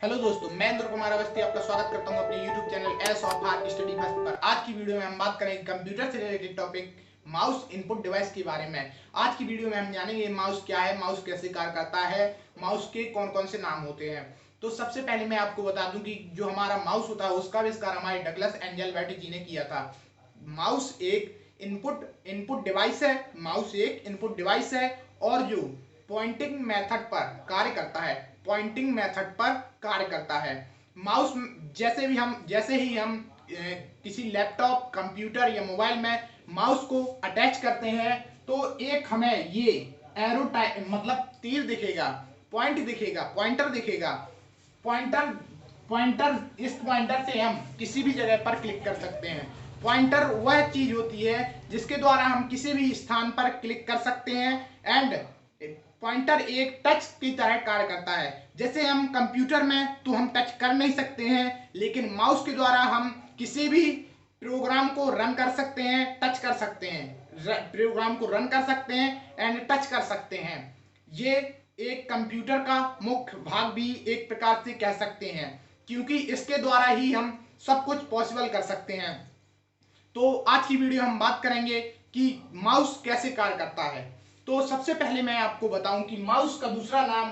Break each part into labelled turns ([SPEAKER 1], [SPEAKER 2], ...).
[SPEAKER 1] Hello दोस्तों, मैं इंद्र कुमार अवस्थी आपका स्वागत करता हूं अपने YouTube channel S of heart study first पर। आज की वीडियो में हम बात करेंगे कंप्यूटर से related topic mouse input device के बारे में। आज की वीडियो में हम जानेंगे माउस क्या है, माउस कैसे कार्य करता है, माउस के कौन कौन से नाम होते हैं। तो सबसे पहले मैं आपको बता दूं कि जो हमारा माउस होता है उसका आविष्कार हमारे डगलस एंजेलबर्ट जी ने किया था। माउस एक इनपुट डिवाइस है, माउस एक इनपुट डिवाइस है और जो पॉइंटिंग मेथड पर कार्य करता है, पॉइंटिंग मेथड पर कार्य करता है। माउस जैसे ही हम किसी लैपटॉप, कंप्यूटर या मोबाइल में माउस को अटैच करते हैं तो एक हमें ये एरो टाइप मतलब तीर दिखेगा, पॉइंट दिखेगा, पॉइंटर दिखेगा। पॉइंटर पॉइंटर इस पॉइंटर से हम किसी भी जगह पर क्लिक कर सकते हैं। पॉइंटर वह चीज होती है जिसके द्वारा हम किसी भी स्थान पर क्लिक कर सकते हैं एंड पॉइंटर एक टच की तरह कार्य करता है। जैसे हम कंप्यूटर में तो हम टच कर नहीं सकते हैं, लेकिन माउस के द्वारा हम किसी भी प्रोग्राम को रन कर सकते हैं, टच कर सकते हैं, प्रोग्राम को रन कर सकते हैं एंड टच कर सकते हैं। ये एक कंप्यूटर का मुख्य भाग भी एक प्रकार से कह सकते हैं, क्योंकि इसके द्वारा ही हम सब कुछ पॉसिबल कर सकते हैं। तो आज की वीडियो हम बात करेंगे कि माउस कैसे कार्य करता है। तो सबसे पहले मैं आपको बताऊं कि माउस का दूसरा नाम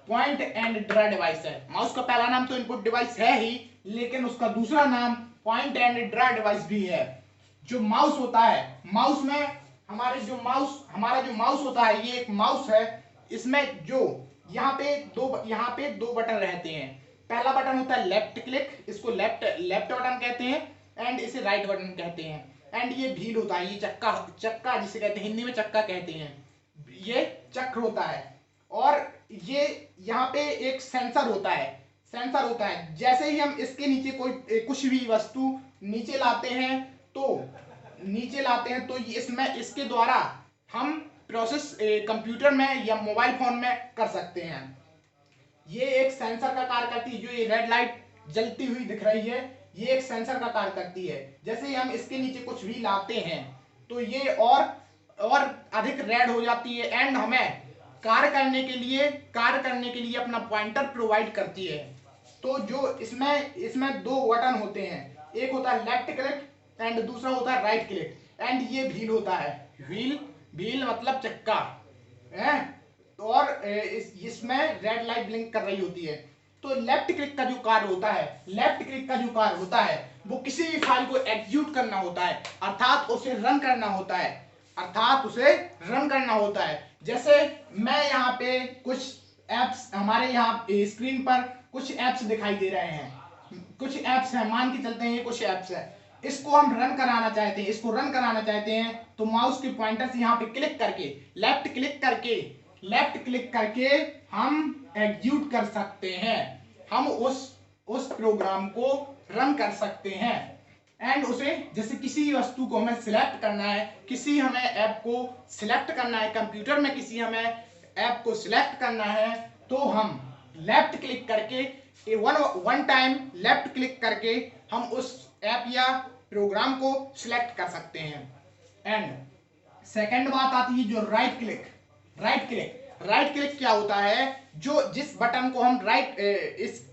[SPEAKER 1] पॉइंट एंड ड्रा डिवाइस है। माउस का पहला नाम तो इनपुट डिवाइस है ही, लेकिन उसका दूसरा नाम पॉइंट एंड ड्रा डिवाइस भी है। जो माउस होता है, माउस में हमारा जो माउस होता है, ये एक माउस है। इसमें जो यहाँ पे दो बटन रहते हैं। पहला बटन होता है लेफ्ट क्लिक, इसको लेफ्ट बटन कहते हैं एंड इसे राइट बटन कहते हैं। एंड ये व्हील होता है, ये चक्का जिसे कहते हैं, हिंदी में चक्का कहते हैं, ये चक्र होता है। और ये यहाँ पे एक सेंसर होता है, जैसे ही हम इसके नीचे कुछ भी वस्तु नीचे लाते हैं तो इसमें इसके द्वारा हम प्रोसेस कंप्यूटर में या मोबाइल फोन में कर सकते हैं। ये एक सेंसर का कार्य करती है। जो ये रेड लाइट जलती हुई दिख रही है, ये एक सेंसर का कार्य करती है। जैसे ही हम इसके नीचे कुछ भी लाते हैं तो ये और अधिक रेड हो जाती है एंड हमें कार्य करने के लिए अपना पॉइंटर प्रोवाइड करती है। तो जो इसमें दो बटन होते हैं, एक होता है लेफ्ट क्लिक एंड दूसरा होता है राइट क्लिक एंड ये व्हील होता है। व्हील मतलब चक्का है। और इसमें रेड लाइट ब्लिंक कर रही होती है। तो लेफ्ट क्लिक का जो कार्य होता है वो किसी भी फाइल को एग्जीक्यूट करना होता है, अर्थात उसे रन करना होता है। जैसे मैं यहाँ पे कुछ एप्स, हमारे यहाँ स्क्रीन पर कुछ एप्स दिखाई दे रहे हैं, कुछ एप्स हैं, मान के चलते हैं ये कुछ एप्स है। इसको हम रन कराना चाहते हैं तो माउस के पॉइंटर से यहाँ पे क्लिक करके लेफ्ट क्लिक करके हम एग्जीक्यूट कर सकते हैं। हम उस प्रोग्राम को रन कर सकते हैं एंड उसे, जैसे किसी वस्तु को हमें सिलेक्ट करना है, किसी हमें ऐप को सिलेक्ट करना है, कंप्यूटर में किसी हमें ऐप को सिलेक्ट करना है तो हम लेफ्ट क्लिक करके वन टाइम लेफ्ट क्लिक करके हम उस ऐप या प्रोग्राम को सिलेक्ट कर सकते हैं। एंड सेकंड बात आती है जो राइट क्लिक क्या होता है? जो जिस बटन को हम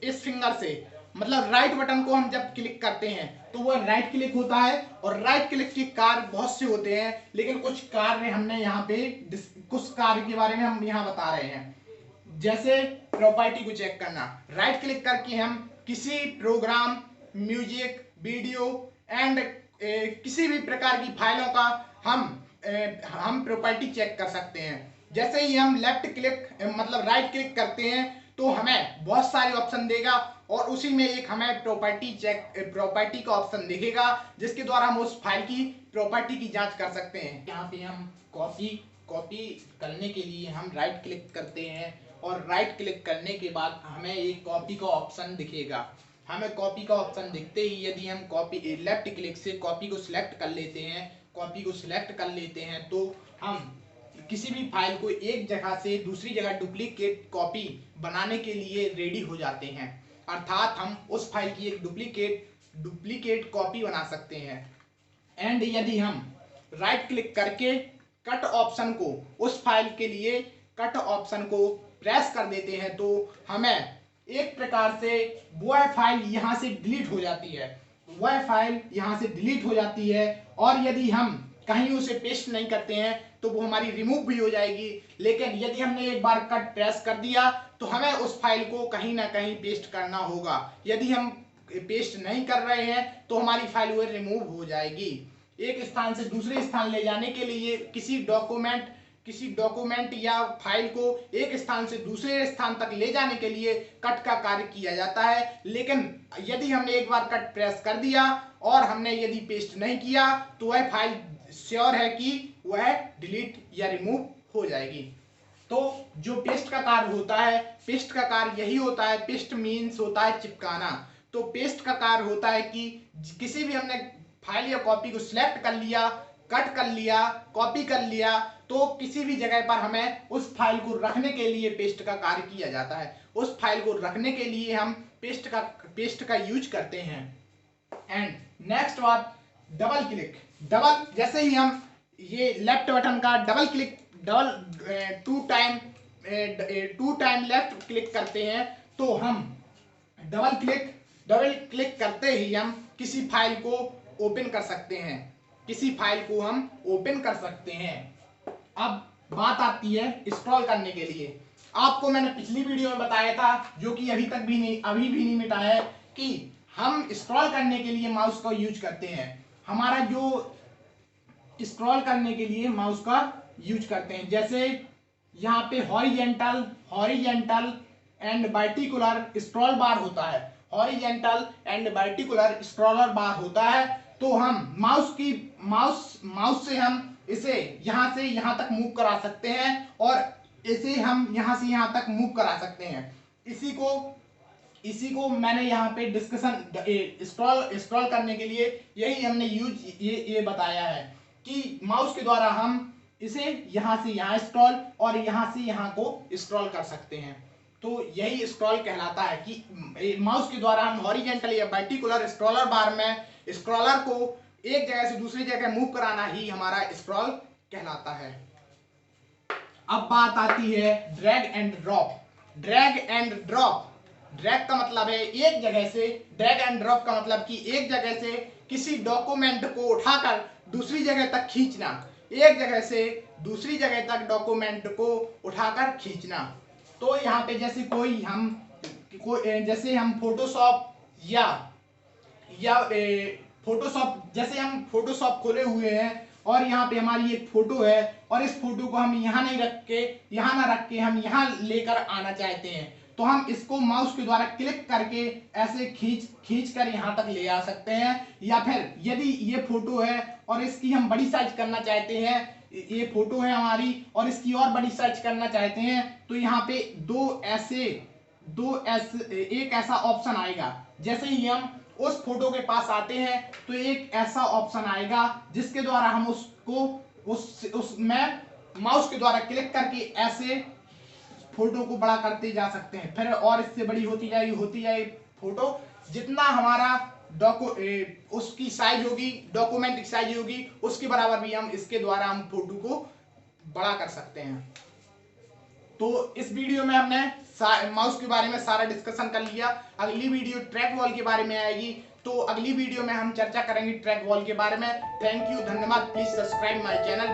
[SPEAKER 1] इस फिंगर से, मतलब राइट बटन को हम जब क्लिक करते हैं तो वो राइट क्लिक होता है। और राइट क्लिक के कार्य बहुत से होते हैं, लेकिन कुछ कार्य हमने यहाँ पे कुछ कार्य के बारे में हम यहाँ बता रहे हैं। जैसे प्रॉपर्टी को चेक करना, राइट क्लिक करके हम किसी प्रोग्राम, म्यूजिक, वीडियो एंड किसी भी प्रकार की फाइलों का हम प्रॉपर्टी चेक कर सकते हैं। जैसे ही हम राइट क्लिक करते हैं तो हमें बहुत सारे ऑप्शन देगा और उसी में एक हमें प्रॉपर्टी का ऑप्शन दिखेगा, जिसके द्वारा हम उस फाइल की प्रॉपर्टी की जांच कर सकते हैं। यहाँ पे हम कॉपी करने के लिए हम राइट क्लिक करते हैं और राइट क्लिक करने के बाद हमें एक कॉपी का ऑप्शन दिखेगा। हमें कॉपी का ऑप्शन दिखते ही यदि हम लेफ्ट क्लिक से कॉपी को सिलेक्ट कर लेते हैं तो हम किसी भी फाइल को एक जगह से दूसरी जगह डुप्लीकेट कॉपी बनाने के लिए रेडी हो जाते हैं, अर्थात हम उस फाइल की एक डुप्लीकेट कॉपी बना सकते हैं। एंड यदि हम राइट क्लिक करके कट ऑप्शन को, उस फाइल के लिए कट ऑप्शन को प्रेस कर देते हैं तो हमें एक प्रकार से वह फाइल यहाँ से डिलीट हो जाती है, वह फाइल यहाँ से डिलीट हो जाती है। और यदि हम कहीं उसे पेस्ट नहीं करते हैं तो वो हमारी रिमूव भी हो जाएगी। लेकिन यदि हमने एक बार कट प्रेस कर दिया तो हमें उस फाइल को कहीं ना कहीं पेस्ट करना होगा। यदि हम पेस्ट नहीं कर रहे हैं तो हमारी फाइल वो रिमूव हो जाएगी। एक स्थान से दूसरे स्थान ले जाने के लिए किसी डॉक्यूमेंट या फाइल को एक स्थान से दूसरे स्थान तक ले जाने के लिए कट का कार्य किया जाता है। लेकिन यदि हमने एक बार कट प्रेस कर दिया और हमने यदि पेस्ट नहीं किया तो वह फाइल श्योर है कि वह डिलीट या रिमूव हो जाएगी। तो जो पेस्ट का कार्य होता है, पेस्ट का कार्य यही होता है। पेस्ट मीन्स होता है चिपकाना। तो पेस्ट का कार्य होता है कि किसी भी हमने फाइल या कॉपी को सिलेक्ट कर लिया, कट कर लिया, कॉपी कर लिया, तो किसी भी जगह पर हमें उस फाइल को रखने के लिए पेस्ट का कार्य किया जाता है। उस फाइल को रखने के लिए हम पेस्ट का यूज करते हैं। एंड नेक्स्ट बात, डबल क्लिक। जैसे ही हम ये लेफ्ट बटन का टू टाइम लेफ्ट क्लिक करते हैं तो हम डबल क्लिक करते ही हम किसी फाइल को ओपन कर सकते हैं, किसी फाइल को हम ओपन कर सकते हैं। अब बात आती है स्क्रॉल करने के लिए। आपको मैंने पिछली वीडियो में बताया था, जो कि अभी भी नहीं मिटा है, कि हम स्क्रॉल करने के लिए माउस का यूज करते हैं। हमारा जो स्क्रॉल करने के लिए माउस का यूज करते हैं, जैसे यहाँ पे हॉरिजेंटल एंड वर्टिकुलर स्क्रॉल बार होता है, हॉरिजेंटल एंड वर्टिकुलर स्क्रॉलर बार होता है। तो हम माउस से हम इसे यहाँ से यहाँ तक मूव करा सकते हैं और इसे हम यहाँ से यहाँ तक मूव करा सकते हैं। इसी को मैंने यहाँ पे स्क्रॉल करने के लिए यही हमने ये बताया है कि माउस के द्वारा हम इसे यहाँ से यहाँ स्क्रॉल और यहाँ से यहाँ को स्क्रॉल कर सकते हैं। तो यही स्क्रॉल कहलाता है कि माउस के द्वारा हम हॉरिजेंटल या वर्टिकुलर स्क्रॉलर बार में स्क्रॉलर को एक जगह से दूसरी जगह मूव कराना ही हमारा स्क्रॉल कहलाता है। अब बात आती है ड्रैग एंड ड्रॉप। ड्रैग का मतलब है एक जगह से, ड्रैग एंड ड्रॉप का मतलब कि एक जगह से किसी डॉक्यूमेंट को उठाकर दूसरी जगह तक खींचना, एक जगह से दूसरी जगह तक डॉक्यूमेंट को उठाकर खींचना। तो यहाँ पे जैसे हम फोटोशॉप खोले हुए हैं और यहाँ पे हमारी एक फोटो है और इस फोटो को हम यहाँ ना रख के हम यहाँ लेकर आना चाहते हैं, तो हम इसको माउस के द्वारा क्लिक करके ऐसे खींच कर यहाँ तक ले आ सकते हैं। या फिर यदि ये फोटो है और इसकी हम बड़ी साइज करना चाहते हैं, ये फोटो है हमारी और इसकी और बड़ी साइज करना चाहते हैं, तो यहाँ पे एक ऐसा ऑप्शन आएगा। जैसे ही हम उस फोटो के पास आते हैं तो एक ऐसा ऑप्शन आएगा जिसके द्वारा हम उसमें माउस के द्वारा क्लिक करके ऐसे फोटो को बड़ा करते जा सकते हैं। फिर और इससे बड़ी होती जाएगी फोटो। जितना हमारा उसकी साइज होगी, डॉक्यूमेंट की साइज होगी, उसके बराबर भी हम इसके द्वारा हम फोटो को बड़ा कर सकते हैं। तो इस वीडियो में हमने माउस के बारे में सारा डिस्कशन कर लिया। अगली वीडियो ट्रैक वॉल के बारे में आएगी, तो अगली वीडियो में हम चर्चा करेंगे ट्रैक वॉल के बारे में। थैंक यू, धन्यवाद। Please subscribe my channel.